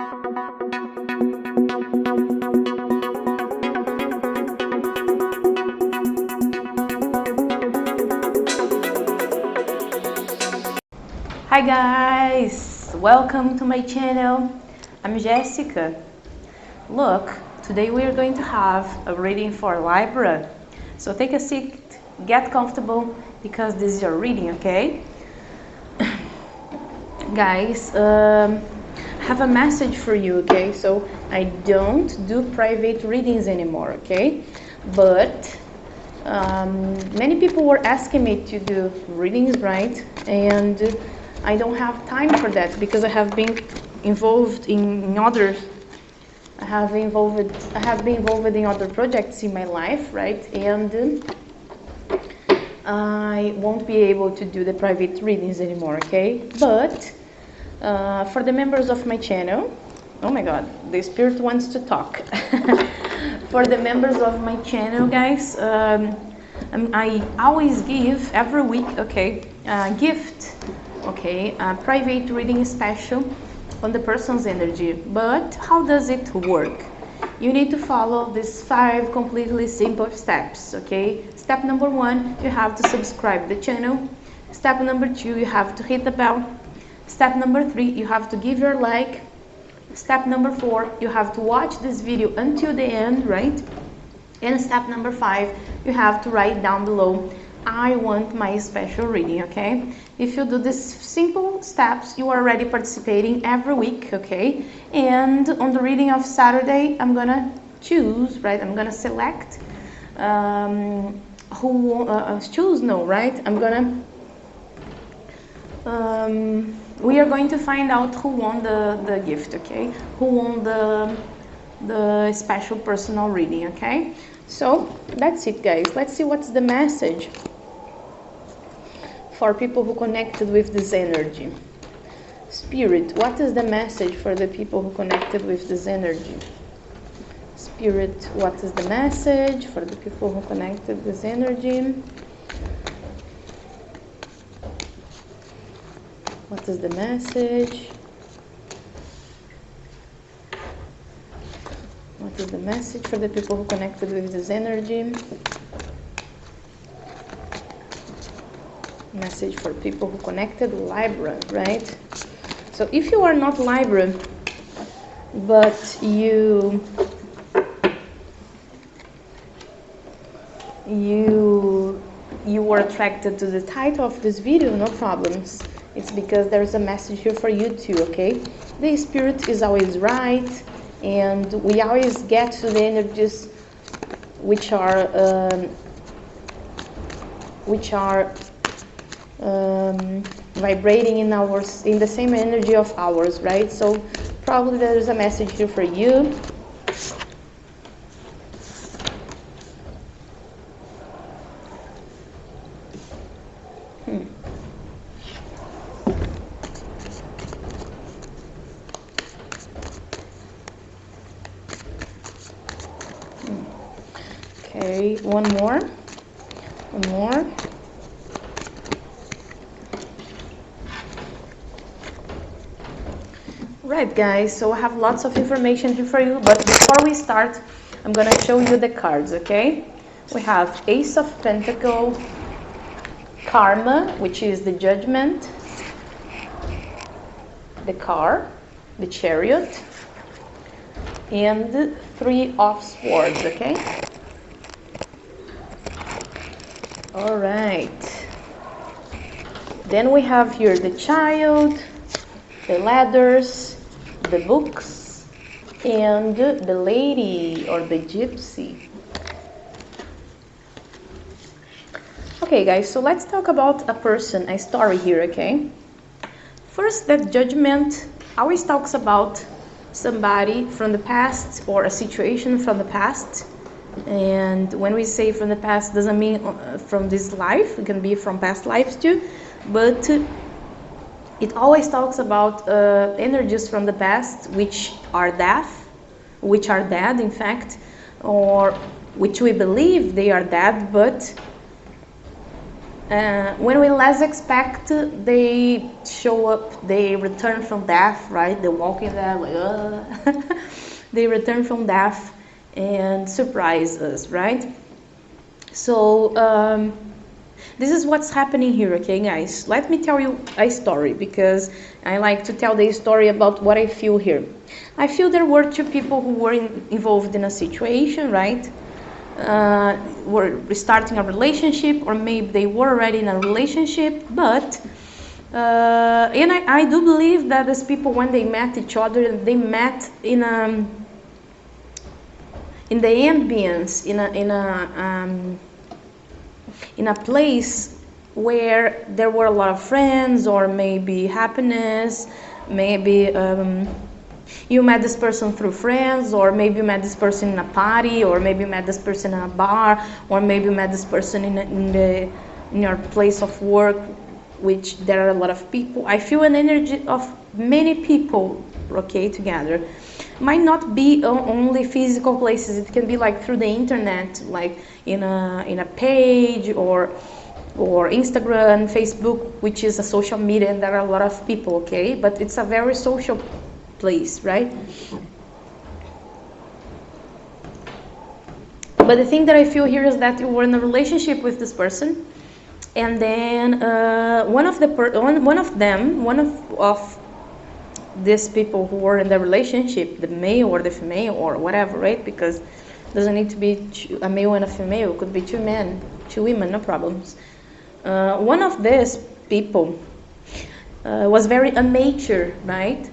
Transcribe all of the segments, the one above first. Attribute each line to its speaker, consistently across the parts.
Speaker 1: Hi guys, welcome to my channel. I'm Jessica. Look, today we are going to have a reading for Libra. So take a seat, get comfortable, because this is your reading, okay? Guys, I have a message for you, okay? So I don't do private readings anymore, okay? But many people were asking me to do readings, right? And I don't have time for that because I have been involved in other. I have been involved in other projects in my life, right? And I won't be able to do the private readings anymore, okay? But for the members of my channel, oh my God, the spirit wants to talk. For the members of my channel, guys, I always give every week, okay, a gift. Okay, a private reading special on the person's energy. But how does it work? You need to follow these 5 completely simple steps, okay? Step number 1, you have to subscribe the channel. Step number 2, you have to hit the bell. Step number 3, you have to give your like. Step number 4, you have to watch this video until the end, right? And step number 5, you have to write down below, I want my special reading, okay? If you do these simple steps, you are already participating every week, okay? And on the reading of Saturday, I'm gonna choose, right? I'm gonna select we are going to find out who won the gift, okay? Who won the special personal reading, okay? So that's it, guys. Let's see what's the message for people who connected with this energy. Spirit, what is the message for the people who connected with this energy? Spirit, what is the message for the people who connected with this energy? What is the message? What is the message for the people who connected with this energy? Message for people who connected Libra, right? So if you are not Libra, but you were attracted to the title of this video, no problems. It's because there's a message here for you too, okay? The spirit is always right, and we always get to the energies which are vibrating in the same energy of ours, right? So probably there is a message here for you. Okay, one more. Right, guys, so I have lots of information here for you, but before we start, I'm gonna show you the cards, okay? We have Ace of Pentacles, Karma, which is the Judgment, the Car, the Chariot, and 3 of Swords, okay? All right. Then we have here the Child, the Ladders, the Books, and the Lady or the Gypsy. Okay, guys, so let's talk about a person, a story here, okay? First, that Judgment always talks about somebody from the past or a situation from the past. And when we say from the past, doesn't mean from this life, it can be from past lives too, but it always talks about energies from the past which are dead, in fact, or which we believe they are dead, but when we less expect, they show up, they return from death, right? They walk in there like, they return from death and surprise us, right? So this is what's happening here, okay, guys? Let me tell you a story, because I like to tell the story about what I feel here. I feel there were two people who were involved in a situation, right? Were starting a relationship, or maybe they were already in a relationship, but and I do believe that these people, when they met each other, they met in the ambience, in a place where there were a lot of friends, or maybe happiness, maybe you met this person through friends, or maybe you met this person in a party, or maybe you met this person in a bar, or maybe you met this person in your place of work, which there are a lot of people. I feel an energy of many people, okay, together. Might not be only physical places. It can be like through the internet, like in a page, or Instagram, Facebook, which is a social media, and there are a lot of people, okay? But it's a very social place, right? But the thing that I feel here is that you were in a relationship with this person, and then one of these people who were in the relationship, the male or the female or whatever, right? Because it doesn't need to be a male and a female. It could be two men, two women, no problems. One of these people was very unmature, right?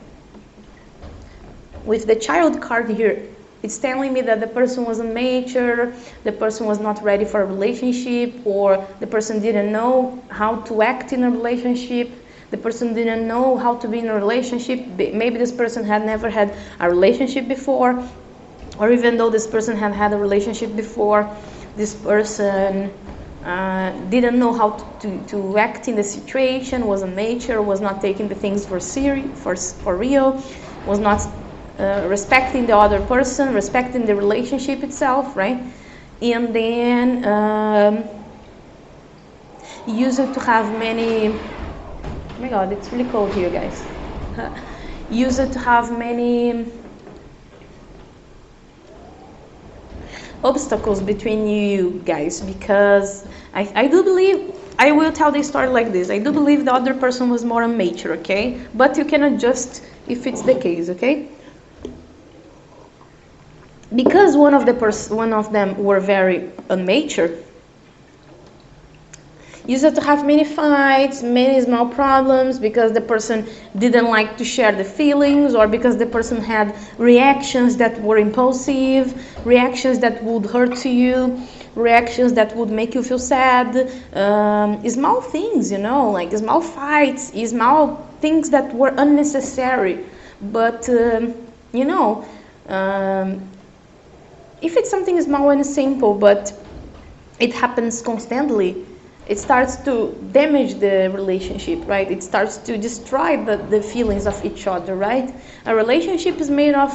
Speaker 1: With the child card here, it's telling me that the person was immature, the person was not ready for a relationship, or the person didn't know how to act in a relationship, the person didn't know how to be in a relationship. Maybe this person had never had a relationship before, or even though this person had had a relationship before, this person didn't know how to act in the situation, was immature, was not taking the things for real, was not respecting the other person, respecting the relationship itself, right? And then used to have many, oh my god, it's really cold here, guys. Used to have many obstacles between you guys, because I do believe, I will tell the story like this, I do believe the other person was more immature, okay? But you can adjust if it's the case, okay? Because one of them were very immature, used to have many fights, many small problems, because the person didn't like to share the feelings, or because the person had reactions that were impulsive, reactions that would hurt to you, reactions that would make you feel sad, small things, you know, like small fights, small things that were unnecessary. But you know, if it's something small and simple, but it happens constantly, it starts to damage the relationship, right? It starts to destroy the feelings of each other, right? A relationship is made of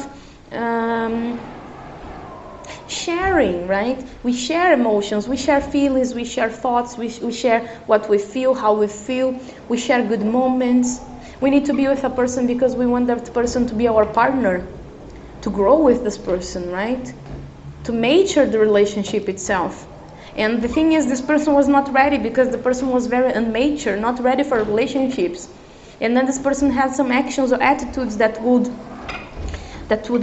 Speaker 1: sharing, right? We share emotions, we share feelings, we share thoughts, we share what we feel, how we feel, we share good moments. We need to be with a person because we want that person to be our partner, to grow with this person, right? To mature the relationship itself. And the thing is, this person was not ready, because the person was very immature, not ready for relationships. And then this person had some actions or attitudes that would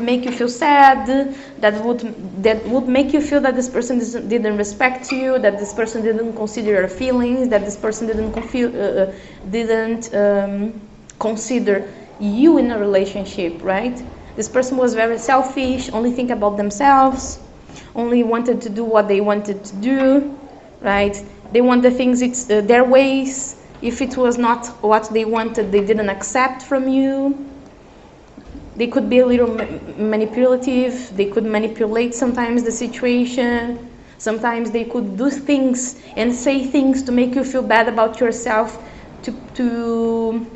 Speaker 1: make you feel sad, that would make you feel that this person didn't respect you, that this person didn't consider your feelings, that this person didn't consider you in a relationship, right? This person was very selfish, only think about themselves, only wanted to do what they wanted to do, right? They want the things, it's their ways. If it was not what they wanted, they didn't accept from you. They could be a little manipulative. They could manipulate sometimes the situation. Sometimes they could do things and say things to make you feel bad about yourself, to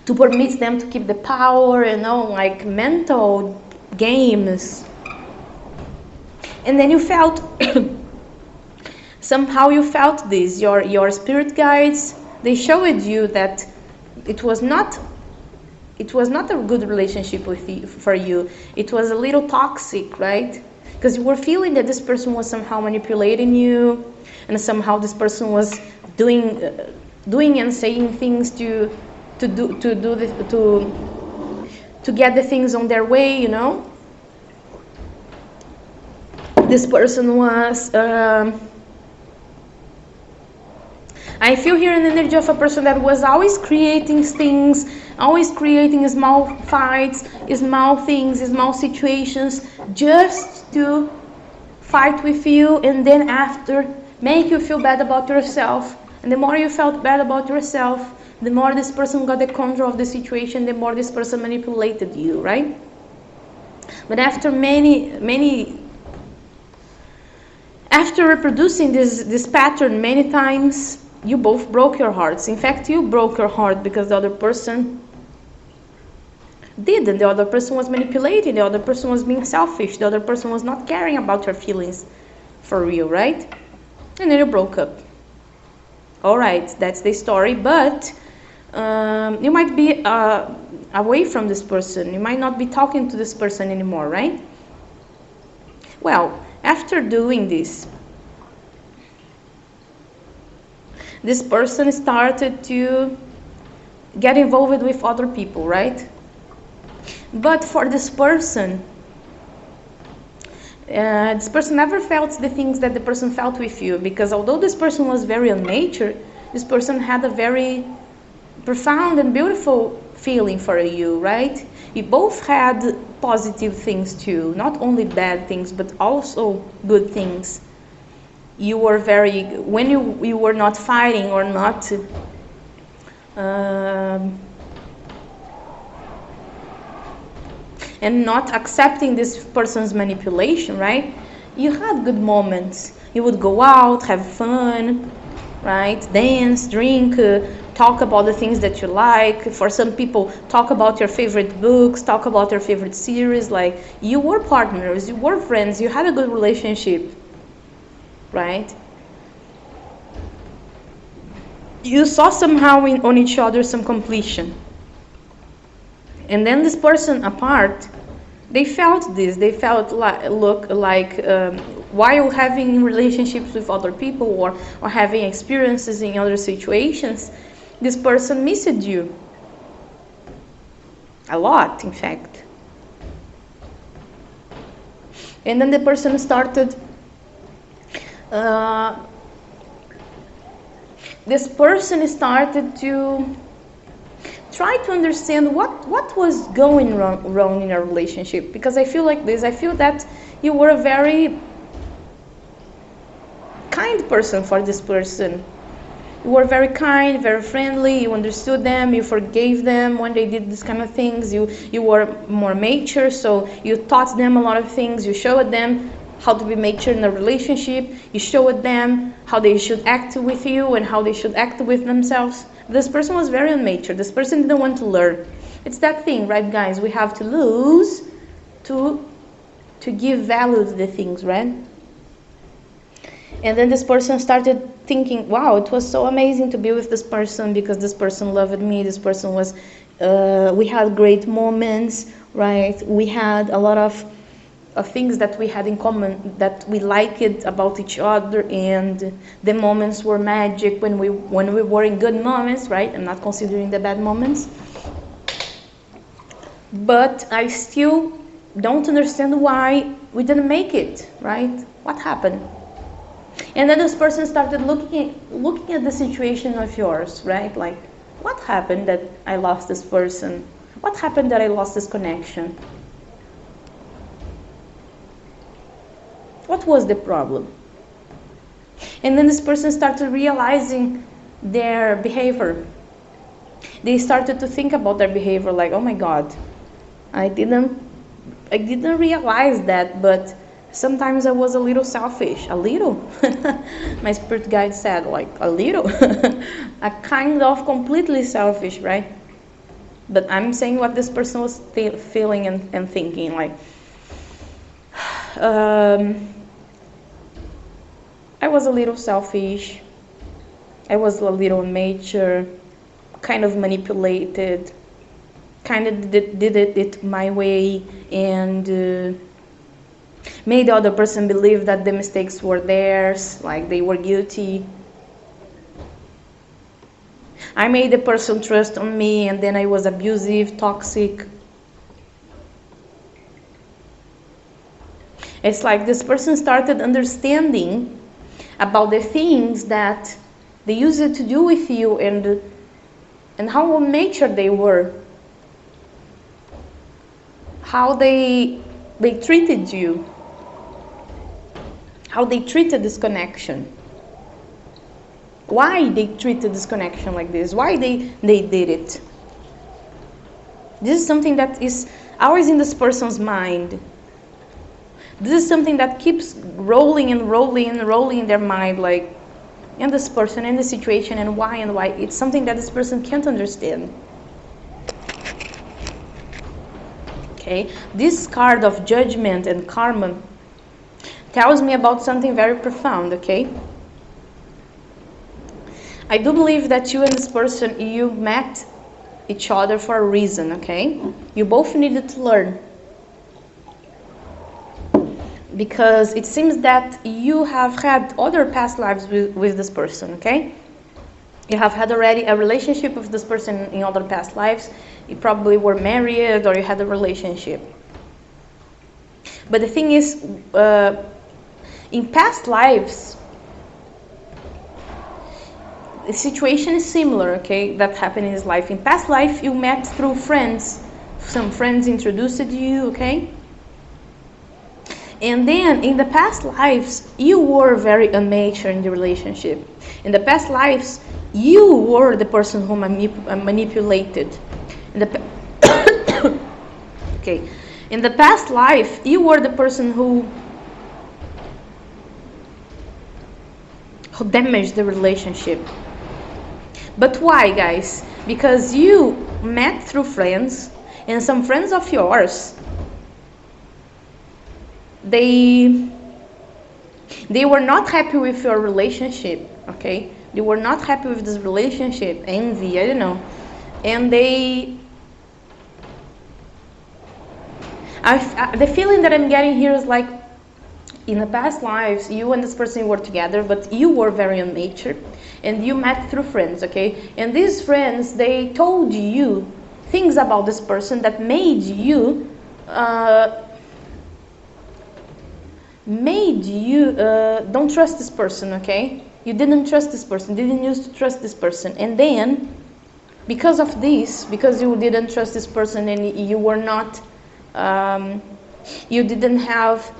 Speaker 1: permit them to keep the power, you know, like mental games. And then you felt Somehow you felt this. Your spirit guides, they showed you that it was not a good relationship with you, for you. It was a little toxic, right? Because you were feeling that this person was somehow manipulating you, and somehow this person was doing and saying things to get the things on their way, you know. This person was I feel here an energy of a person that was always creating things, always creating small fights, small things, small situations, just to fight with you, and then after make you feel bad about yourself. And the more you felt bad about yourself, the more this person got the control of the situation, the more this person manipulated you, right? But after after reproducing this pattern many times, you both broke your hearts. In fact, you broke your heart because the other person didn't. The other person was manipulating, the other person was being selfish, the other person was not caring about your feelings for real, right? And then you broke up. Alright, that's the story, but you might be away from this person. You might not be talking to this person anymore, right? Well, after doing this person started to get involved with other people, right? But for this person never felt the things that the person felt with you, because although this person was very unmature, this person had a very profound and beautiful feeling for you, right? You both had positive things too, not only bad things, but also good things. You were very, when you were not fighting or not and not accepting this person's manipulation, right? You had good moments. You would go out, have fun, right? Dance, drink, talk about the things that you like. For some people, talk about your favorite books, talk about your favorite series. Like, you were partners, you were friends, you had a good relationship, right? You saw somehow on each other some completion. And then this person apart, they felt this. They felt while having relationships with other people or having experiences in other situations, this person missed you. A lot, in fact. And then the person started to try to understand what was going wrong in our relationship. Because I feel like this. I feel that you were a very kind person for this person. You were very kind, very friendly, you understood them, you forgave them when they did these kind of things, you were more mature, so you taught them a lot of things, you showed them how to be mature in a relationship, you showed them how they should act with you and how they should act with themselves. This person was very unmature, this person didn't want to learn. It's that thing, right guys? We have to lose to give value to the things, right? And then this person started thinking, wow, it was so amazing to be with this person because this person loved me, this person was, we had great moments, right? We had a lot of things that we had in common, that we liked about each other, and the moments were magic when we were in good moments, right? I'm not considering the bad moments. But I still don't understand why we didn't make it, right? What happened? And then this person started looking at the situation of yours, right? Like, what happened that I lost this person? What happened that I lost this connection? What was the problem? And then this person started realizing their behavior. They started to think about their behavior like, oh my God, I didn't realize that, but sometimes I was a little selfish, a little. My spirit guide said, like, a little. A kind of completely selfish, right? But I'm saying what this person was feeling and thinking, like, I was a little selfish. I was a little immature, kind of manipulated, kind of did it my way, and made the other person believe that the mistakes were theirs, like they were guilty. I made the person trust on me, and then I was abusive, toxic. It's like this person started understanding about the things that they used to do with you, and how unmature they were, how they treated you, how they treated this connection, why they treated this connection like this, why they did it. This is something that is always in this person's mind. This is something that keeps rolling and rolling and rolling in their mind, like, and this person and the situation and why. It's something that this person can't understand. Okay, this card of judgment and karma tells me about something very profound, okay? I do believe that you and this person, you met each other for a reason, okay? You both needed to learn. Because it seems that you have had other past lives with this person, okay? You have had already a relationship with this person in other past lives. You probably were married or you had a relationship. But the thing is, in past lives, the situation is similar, okay, that happened in his life. In past life, you met through friends. Some friends introduced you, okay? And then, in the past lives, you were very immature in the relationship. In the past lives, you were the person who manipulated. Okay. In the past life, you were the person who damaged the relationship. But why, guys? Because you met through friends, and some friends of yours, they were not happy with your relationship, okay? They were not happy with this relationship, envy, I don't know. And the feeling that I'm getting here is like, in the past lives, you and this person were together, but you were very immature, and you met through friends, okay? And these friends, they told you things about this person that made you don't trust this person, okay? You didn't trust this person, didn't used to trust this person. And then, because of this, because you didn't trust this person and you were not, you didn't have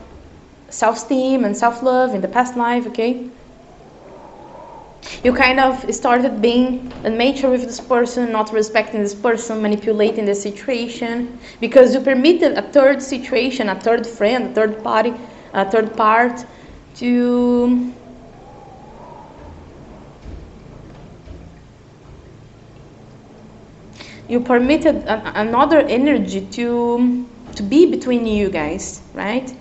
Speaker 1: self-esteem and self-love in the past life, okay? You kind of started being immature with this person, not respecting this person, manipulating the situation, because you permitted a third situation, a third friend, a third party, a third part to you permitted another energy to be between you guys, right?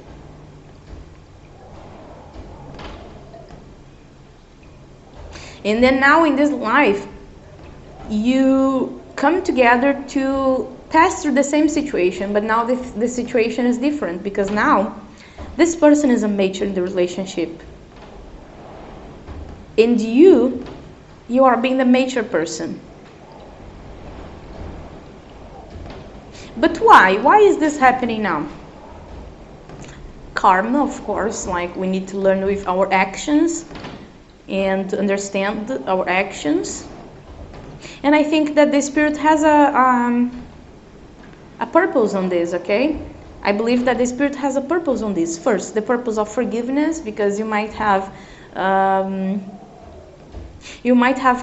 Speaker 1: And then now in this life, you come together to pass through the same situation, but now the situation is different, because now this person is immature in the relationship. And you are being the mature person. But why? Why is this happening now? Karma, of course, like we need to learn with our actions and understand our actions. And I think that the Spirit has a purpose on this, okay? I believe that the Spirit has a purpose on this. First, the purpose of forgiveness, because you might have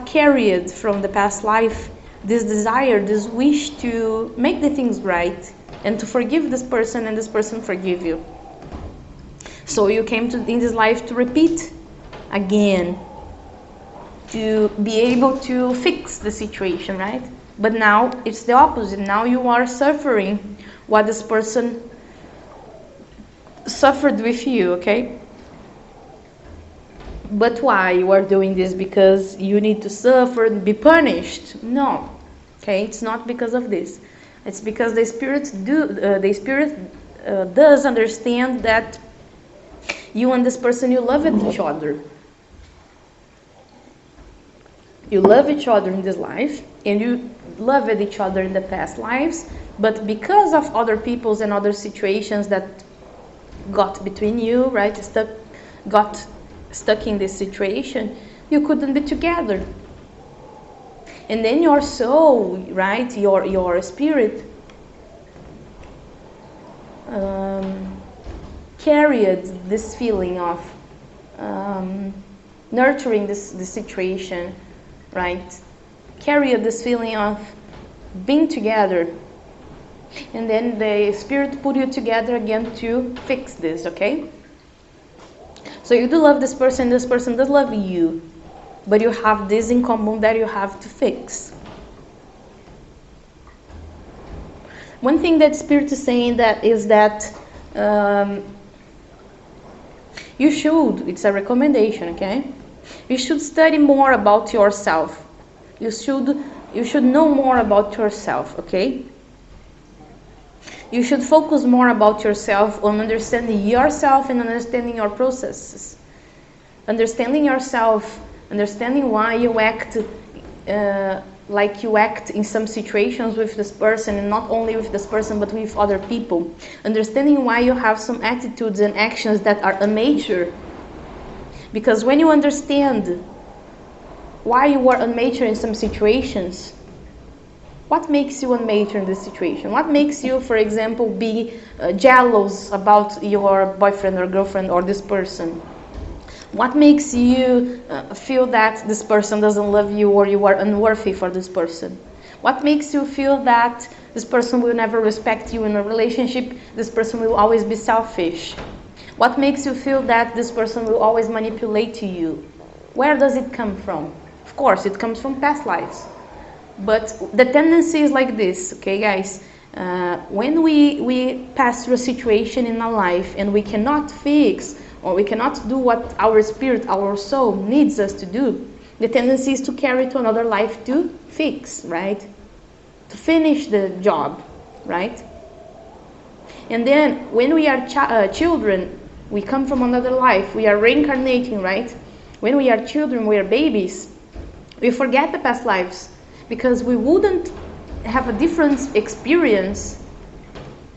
Speaker 1: carried from the past life this desire, this wish to make the things right and to forgive this person and this person forgive you. So you came in this life to repeat again, to be able to fix the situation, right? But now it's the opposite. Now you are suffering what this person suffered with you, okay? But why you are doing this? Because you need to suffer and be punished? No. Okay, it's not because of this. It's because the spirit does understand that you and this person, you love each other. You love each other in this life, and you loved each other in the past lives, but because of other people's and other situations that got between you, right, got stuck in this situation, you couldn't be together. And then your soul, right, your spirit carried this feeling of nurturing this situation, right? Carried this feeling of being together. And then the spirit put you together again to fix this, okay? So you do love this person does love you. But you have this in common that you have to fix. One thing that Spirit is saying is that you should, it's a recommendation, okay? You should study more about yourself. You should know more about yourself, okay? You should focus more about yourself, on understanding yourself and understanding your processes. Understanding yourself, understanding why you act like you act in some situations with this person, and not only with this person but with other people. Understanding why you have some attitudes and actions that are immature. Because when you understand why you are immature in some situations, what makes you immature in this situation? What makes you, for example, be jealous about your boyfriend or girlfriend or this person? What makes you feel that this person doesn't love you or you are unworthy for this person? What makes you feel that this person will never respect you in a relationship, this person will always be selfish? What makes you feel that this person will always manipulate you? Where does it come from? Of course, it comes from past lives. But the tendency is like this, okay, guys? When we pass through a situation in our life and we cannot fix, or we cannot do what our spirit, our soul needs us to do, the tendency is to carry to another life to fix, right? To finish the job, right? And then when we are children, we come from another life, we are reincarnating, right? When we are children, we are babies, we forget the past lives because we wouldn't have a different experience.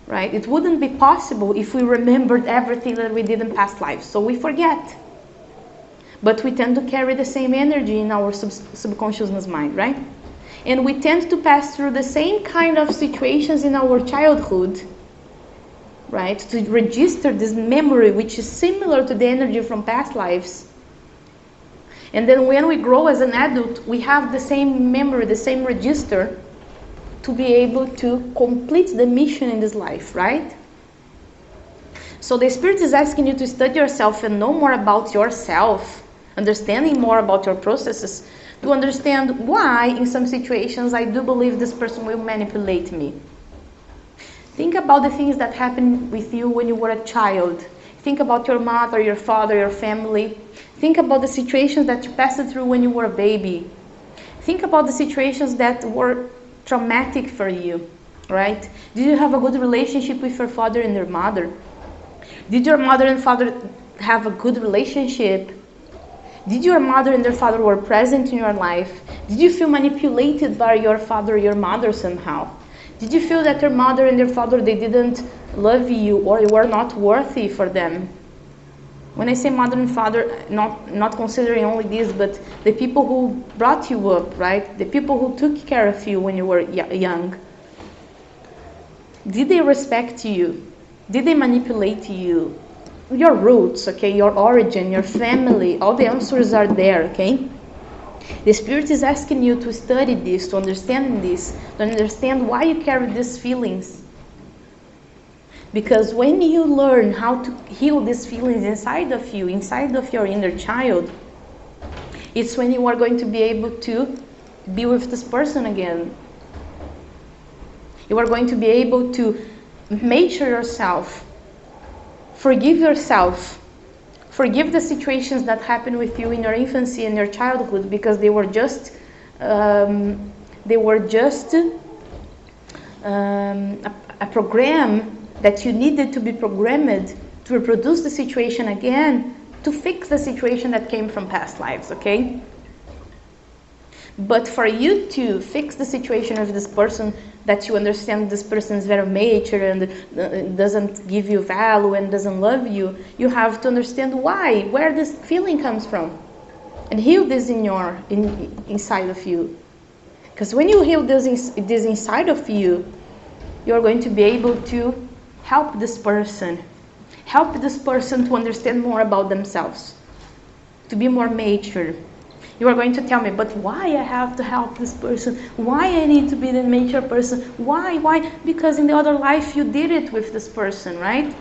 Speaker 1: Right? It wouldn't be possible if we remembered everything that we did in past lives. So we forget. But we tend to carry the same energy in our subconsciousness mind, right? And we tend to pass through the same kind of situations in our childhood, right? To register this memory, which is similar to the energy from past lives. And then when we grow as an adult, we have the same memory, the same register, to be able to complete the mission in this life, right? So the Spirit is asking you to study yourself and know more about yourself, understanding more about your processes, to understand why in some situations I do believe this person will manipulate me. Think about the things that happened with you when you were a child. Think about your mother, your father, your family. Think about the situations that you passed through when you were a baby. Think about the situations that were traumatic for you, right? Did you have a good relationship with your father and your mother? Did your mother and father have a good relationship? Did your mother and your father were present in your life? Did you feel manipulated by your father or your mother somehow? Did you feel that your mother and your father, they didn't love you or you were not worthy for them? When I say mother and father, not considering only this, but the people who brought you up, right? The people who took care of you when you were young. Did they respect you? Did they manipulate you? Your roots, okay? Your origin, your family, all the answers are there, okay? The Spirit is asking you to study this, to understand this, to understand why you carry these feelings. Because when you learn how to heal these feelings inside of you, inside of your inner child, it's when you are going to be able to be with this person again. You are going to be able to mature yourself, forgive yourself, Forgive the situations that happened with you in your infancy and your childhood, because they were just a program that you needed to be programmed to reproduce the situation again, to fix the situation that came from past lives, okay? But for you to fix the situation of this person, that you understand this person is very mature and doesn't give you value and doesn't love you, you have to understand why, where this feeling comes from, and heal this inside of you. Because when you heal this inside of you, you're going to be able to help this person to understand more about themselves, to be more mature. You are going to tell me, but why I have to help this person? Why I need to be the mature person? Why? Because in the other life you did it with this person, right?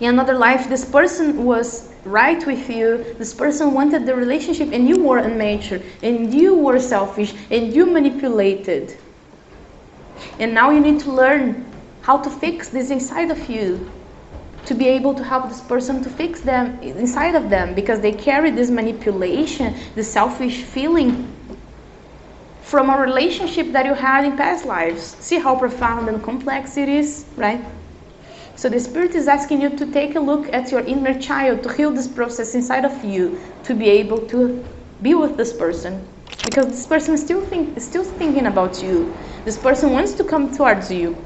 Speaker 1: In another life, this person was right with you, this person wanted the relationship, and you were immature, and you were selfish, and you manipulated. And now you need to learn how to fix this inside of you, to be able to help this person to fix them inside of them, because they carry this manipulation, this selfish feeling from a relationship that you had in past lives. See how profound and complex it is, right? So the Spirit is asking you to take a look at your inner child, to heal this process inside of you, to be able to be with this person, because this person is still thinking about you. This person wants to come towards you.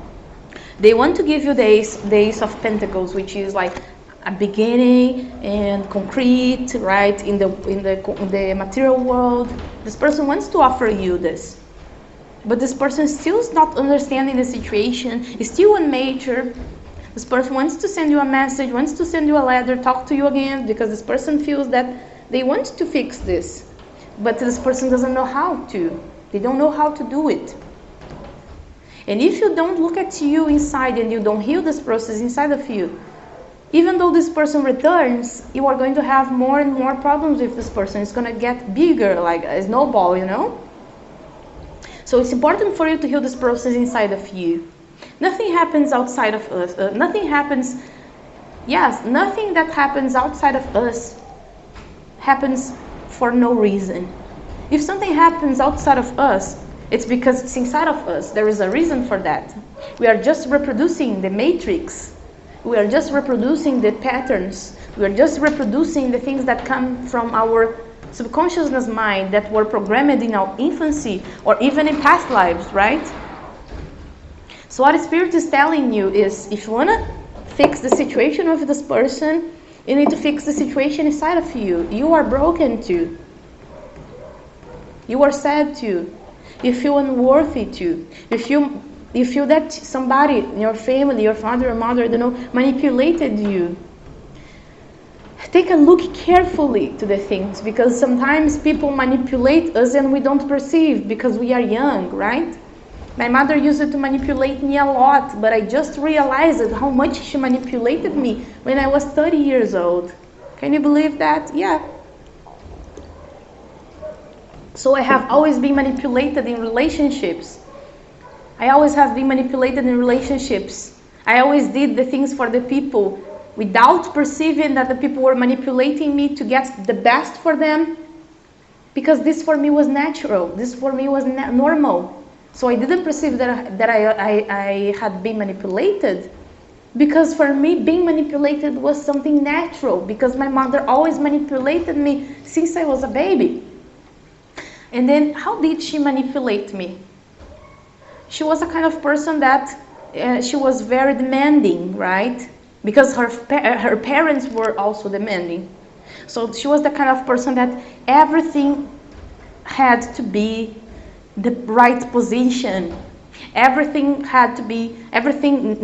Speaker 1: They want to give you the Ace of Pentacles, which is like a beginning and concrete, right? In the material world, this person wants to offer you this, but this person still is not understanding the situation. Is still unmature. This person wants to send you a message, wants to send you a letter, talk to you again, because this person feels that they want to fix this, but this person doesn't know how to. They don't know how to do it. And if you don't look at you inside and you don't heal this process inside of you, even though this person returns, you are going to have more and more problems with this person. It's going to get bigger, like a snowball, you know? So it's important for you to heal this process inside of you. Nothing happens outside of us. Nothing that happens outside of us happens for no reason. If something happens outside of us, it's because it's inside of us. There is a reason for that. We are just reproducing the matrix. We are just reproducing the patterns. We are just reproducing the things that come from our subconsciousness mind that were programmed in our infancy or even in past lives, right? So what the Spirit is telling you is, if you want to fix the situation of this person, you need to fix the situation inside of you. You are broken too. You are sad too. You feel unworthy too. You feel that somebody in your family, your father or mother, manipulated you. Take a look carefully to the things, because sometimes people manipulate us and we don't perceive because we are young, right? My mother used to manipulate me a lot, but I just realized how much she manipulated me when I was 30 years old. Can you believe that? Yeah. So I have always been manipulated in relationships. I always have been manipulated in relationships. I always did the things for the people without perceiving that the people were manipulating me to get the best for them, because this for me was natural. This for me was normal. So I didn't perceive that I had been manipulated, because for me being manipulated was something natural, because my mother always manipulated me since I was a baby. And then how did she manipulate me? She was a kind of person that she was very demanding, right? Because her parents were also demanding. So she was the kind of person that everything had to be the right position. Everything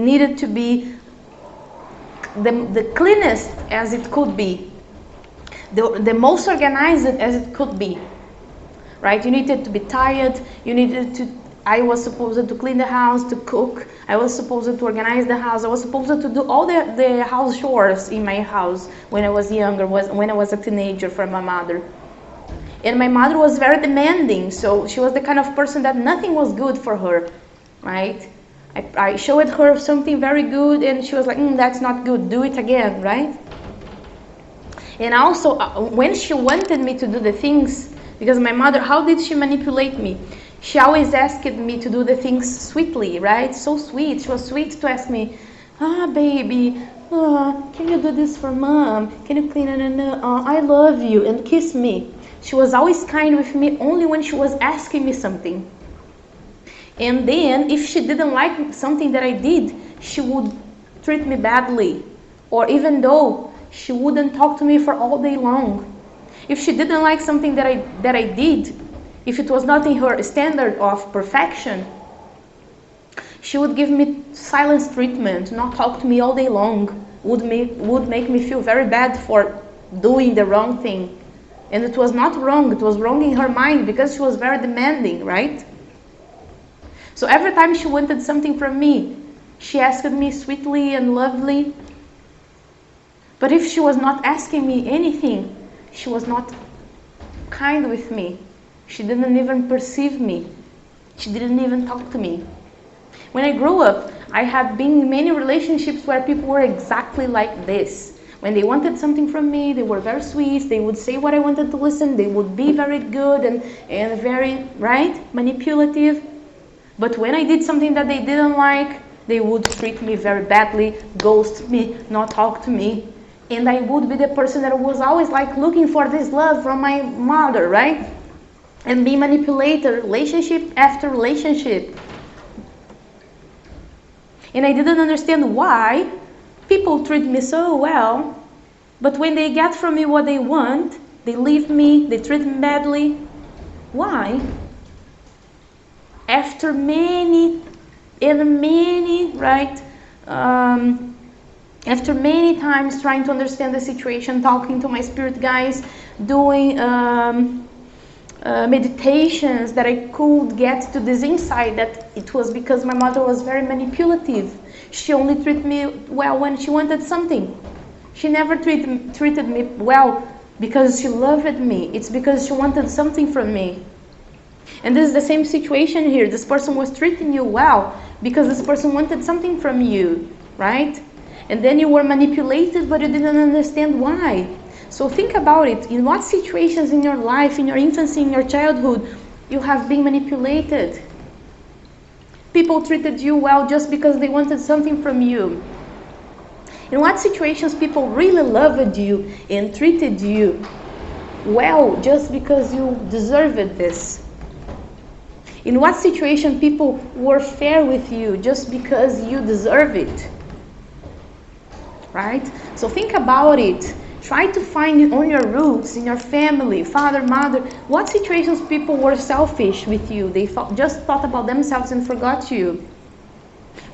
Speaker 1: needed to be the cleanest as it could be. The most organized as it could be. Right? You needed to be tired. I was supposed to clean the house, to cook. I was supposed to organize the house. I was supposed to do all the house chores in my house when I was younger, when I was a teenager, for my mother. And my mother was very demanding, so she was the kind of person that nothing was good for her, right? I showed her something very good and she was like, that's not good, do it again, right? And also, when she wanted me to do the things, because my mother, how did she manipulate me? She always asked me to do the things sweetly, right? So sweet. She was sweet to ask me, baby, can you do this for mom? Can you clean it? I love you, and kiss me. She was always kind with me only when she was asking me something. And then, if she didn't like something that I did, she would treat me badly. Or even though she wouldn't talk to me for all day long. If she didn't like something that I did, if it was not in her standard of perfection, she would give me silence treatment, not talk to me all day long, would make me feel very bad for doing the wrong thing. And it was not wrong, it was wrong in her mind because she was very demanding, right? So every time she wanted something from me, she asked me sweetly and lovely. But if she was not asking me anything, she was not kind with me. She didn't even perceive me. She didn't even talk to me. When I grew up, I had been in many relationships where people were exactly like this. When they wanted something from me, they were very sweet. They would say what I wanted to listen. They would be very good and very, right, manipulative. But when I did something that they didn't like, they would treat me very badly, ghost me, not talk to me. And I would be the person that was always like looking for this love from my mother, right? And be manipulated, relationship after relationship. And I didn't understand why people treat me so well, but when they get from me what they want, they leave me, they treat me badly. Why? After many and many, right? After many times trying to understand the situation, talking to my spirit guides, doing meditations, that I could get to this insight that it was because my mother was very manipulative. She only treated me well when she wanted something. She never treated me well because she loved me. It's because she wanted something from me. And this is the same situation here. This person was treating you well because this person wanted something from you, right? And then you were manipulated, but you didn't understand why. So think about it. In what situations in your life, in your infancy, in your childhood, you have been manipulated? People treated you well just because they wanted something from you. In what situations people really loved you and treated you well just because you deserved this? In what situation people were fair with you just because you deserve it? Right? So think about it. Try to find on your roots, in your family, father, mother, what situations people were selfish with you. They just thought about themselves and forgot you.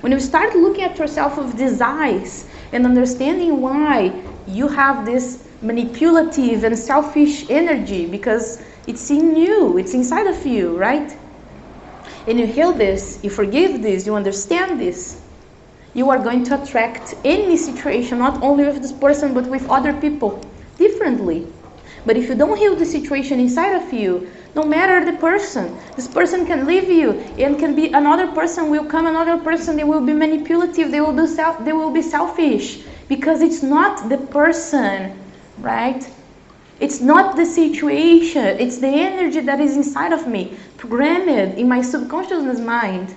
Speaker 1: When you start looking at yourself with these eyes and understanding why you have this manipulative and selfish energy, because it's in you, it's inside of you, right? And you heal this, you forgive this, you understand this, you are going to attract any situation, not only with this person, but with other people, differently. But if you don't heal the situation inside of you, no matter the person, this person can leave you, and can be another person will come, another person, they will be manipulative, they will be selfish, because it's not the person, right? It's not the situation, it's the energy that is inside of me, programmed in my subconscious mind.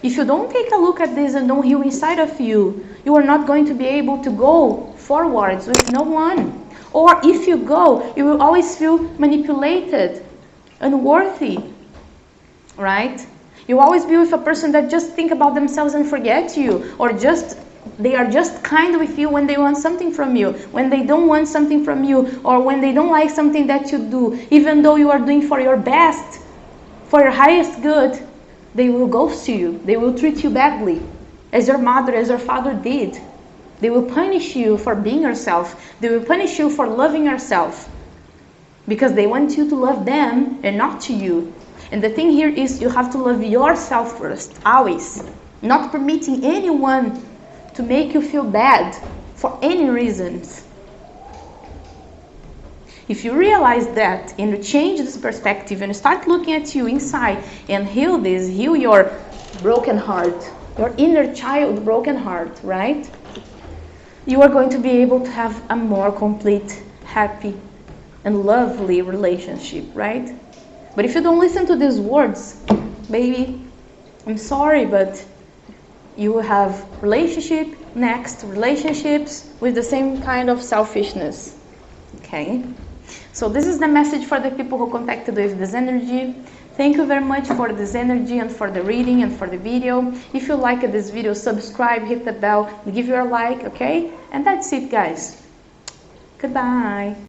Speaker 1: If you don't take a look at this and don't heal inside of you, you are not going to be able to go forwards with no one. Or if you go, you will always feel manipulated, unworthy, right? You always be with a person that just think about themselves and forget you, or they are just kind with you when they want something from you, when they don't want something from you, or when they don't like something that you do, even though you are doing for your best, for your highest good, they will ghost you. They will treat you badly, as your mother, as your father did. They will punish you for being yourself. They will punish you for loving yourself, because they want you to love them and not to you. And the thing here is you have to love yourself first, always. Not permitting anyone to make you feel bad for any reasons. If you realize that and you change this perspective and start looking at you inside and heal this, heal your broken heart, your inner child broken heart, right? you are going to be able to have a more complete, happy, and lovely relationship, right? But if you don't listen to these words, baby, I'm sorry, but you will have next relationships with the same kind of selfishness, okay? So this is the message for the people who contacted with this energy. Thank you very much for this energy and for the reading and for the video. If you liked this video, subscribe, hit the bell, give your like, okay? And that's it, guys. Goodbye.